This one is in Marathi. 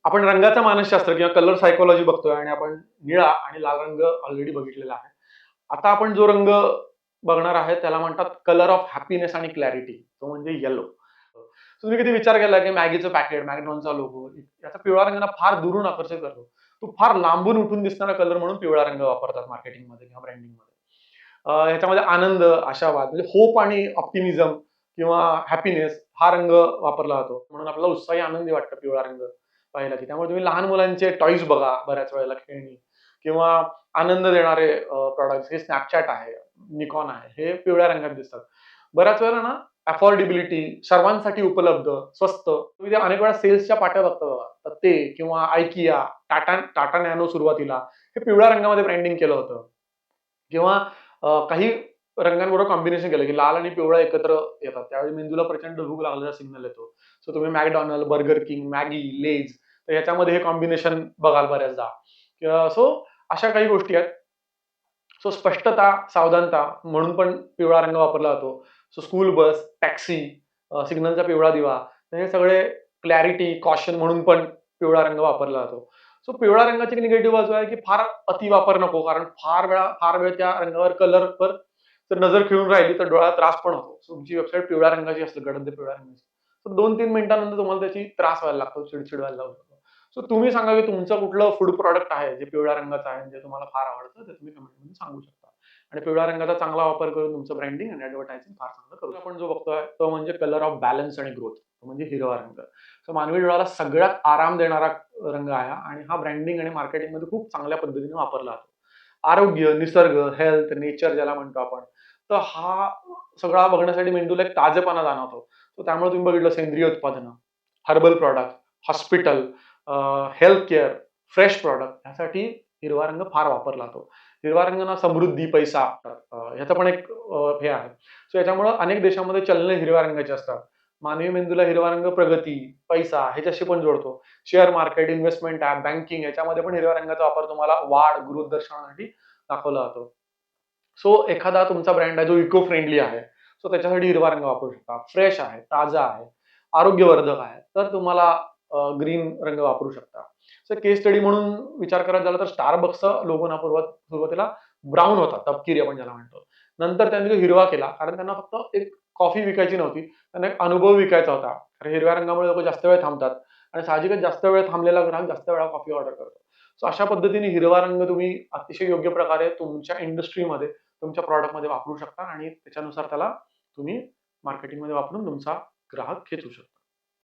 आपण रंगाचा मानसशास्त्र किंवा कलर सायकोलॉजी बघतोय आणि आपण निळा आणि लाल रंग ऑलरेडी बघितलेला आहे. आता आपण जो रंग बघणार आहे त्याला म्हणतात कलर ऑफ हॅपीनेस आणि क्लॅरिटी. तो म्हणजे येलो. तुम्ही कधी विचार केला की मॅगीचं पॅकेट, McDonald'sचा लोगो याचा पिवळा रंग ना फार दुरून आकर्षित करतो. तो फार लांबून उठून दिसणारा कलर म्हणून पिवळा रंग वापरतात मार्केटिंगमध्ये किंवा ब्रँडिंगमध्ये. ह्याच्यामध्ये आनंद, आशावाद म्हणजे होप आणि ऑप्टिमिझम किंवा हॅपीनेस हा रंग वापरला जातो. म्हणून आपल्याला उत्साही आनंदी वाटतं पिवळा रंग पाहिला की. त्यामुळे तुम्ही लहान मुलांचे टॉयज बघा बऱ्याच वेळेला खेळणी किंवा आनंद देणारे प्रॉडक्ट्स हे Snapchat आहे, Nikon आहे, हे पिवळ्या रंगात दिसतात. बऱ्याच वेळेला ना अफोर्डेबिलिटी, सर्वांसाठी उपलब्ध, स्वस्त. तुम्ही त्या अनेक वेळा सेल्सच्या पाट्या बघता बघा. तर ते किंवा IKEA, टाटा नॅनो सुरुवातीला हे पिवळ्या रंगामध्ये ब्रँडिंग केलं होतं. किंवा काही रंगांबरोबर कॉम्बिनेशन केलं, की लाल आणि पिवळा एकत्र येतात. त्यावेळी मेंदूला प्रचंड भूक लागल्याचा सिग्नल येतो. सो तुम्ही McDonald's, Burger King, Maggi, Lay's तर ह्याच्यामध्ये हे कॉम्बिनेशन बघाल बऱ्याचदा. सो अशा काही गोष्टी आहेत. सो स्पष्टता, सावधानता म्हणून पण पिवळा रंग वापरला जातो. सो स्कूल बस, टॅक्सी, सिग्नलचा पिवळा दिवा, तर हे सगळे क्लॅरिटी, कॉशन म्हणून पण पिवळा रंग वापरला जातो. सो पिवळ्या रंगाची निगेटिव्ह बाजू आहे, की फार अतिवापर नको. कारण फार वेळ त्या रंगावर कलरवर जर नजर खिळून राहिली तर डोळ्याला त्रास पण होतो. सो तुमची वेबसाईट पिवळ्या रंगाची असेल, गडद पिवळ्या रंगाची, तर 2-3 मिनिटानंतर तुम्हाला त्याची त्रास व्हायला लागतो, चिडचिड व्हायला लागतो. सो तुम्ही सांगा, की तुमचं कुठलं फूड प्रॉडक्ट आहे, जे पिवळ्या रंगाचं आहे, जे तुम्हाला फार आवडतं, ते तुम्ही कमेंटमध्ये सांगू शकता. आणि पिवळ्या रंगाचा चांगला वापर करून तुमचं ब्रँडिंग आणि ॲडव्हर्टायझिंग फार चांगलं करू. आपण जो बघतोय तो म्हणजे कलर ऑफ बॅलन्स आणि ग्रोथ, म्हणजे हिरवा रंग. सो मानवी डोळ्याला सगळ्यात आराम देणारा रंग आहे आणि हा ब्रँडिंग आणि मार्केटिंगमध्ये खूप चांगल्या पद्धतीने वापरला जातो. आरोग्य, निसर्ग, हेल्थ, नेचर ज्याला म्हणतो आपण, तर हा सगळा बघण्यासाठी मेंदूला एक ताजेपणा जाणवतो. सो त्यामुळे तुम्ही बघितलं सेंद्रिय उत्पादनं, herbal product, hospital, health care, fresh product ह्यासाठी हिरवा रंग फार वापरला जातो. हिरवा रंग ना समृद्धी, पैसा ह्याचं पण एक हे आहे. सो याच्यामुळं अनेक देशामध्ये चलने हिरव्या रंगाची असतात. मानवी मेंदूला हिरवा रंग प्रगती, पैसा ह्याच्याशी पण जोडतो. Share market, investment app, banking याच्यामध्ये पण हिरव्या रंगाचा वापर तुम्हाला वाढ, ग्रोथ दर्शवण्यासाठी दाखवला जातो. सो एखादा तुमचा ब्रँड आहे जो इको फ्रेंडली आहे. सो त्याच्यासाठी हिरवा रंग वापरू शकता. फ्रेश आहे, ताजा आहे, आरोग्यवर्धक आहे, तर तुम्हाला ग्रीन रंग वापरू शकता. सो केस स्टडी म्हणून विचार करायचा झाला तर Starbucksचा लोगो ना सुरुवातीला ब्राउन होता, तपकिरी आपण ज्याला म्हणतो. नंतर त्यांनी तो हिरवा केला कारण त्यांना फक्त एक कॉफी विकायची नव्हती. त्यांना एक अनुभव विकायचा होता. कारण हिरव्या रंगामुळे लोकं जास्त वेळ थांबतात आणि साहजिकच जास्त वेळ थांबलेला ग्राहक जास्त वेळा कॉफी ऑर्डर करतो. सो अशा पद्धतीने हिरवा रंग तुम्ही अतिशय योग्य प्रकारे तुमच्या इंडस्ट्रीमध्ये, तुमच्या प्रॉडक्टमध्ये वापरू शकता आणि त्याच्यानुसार त्याला तुम्ही मार्केटिंगमध्ये वापरून तुमचा ग्राहक खेचू शकता.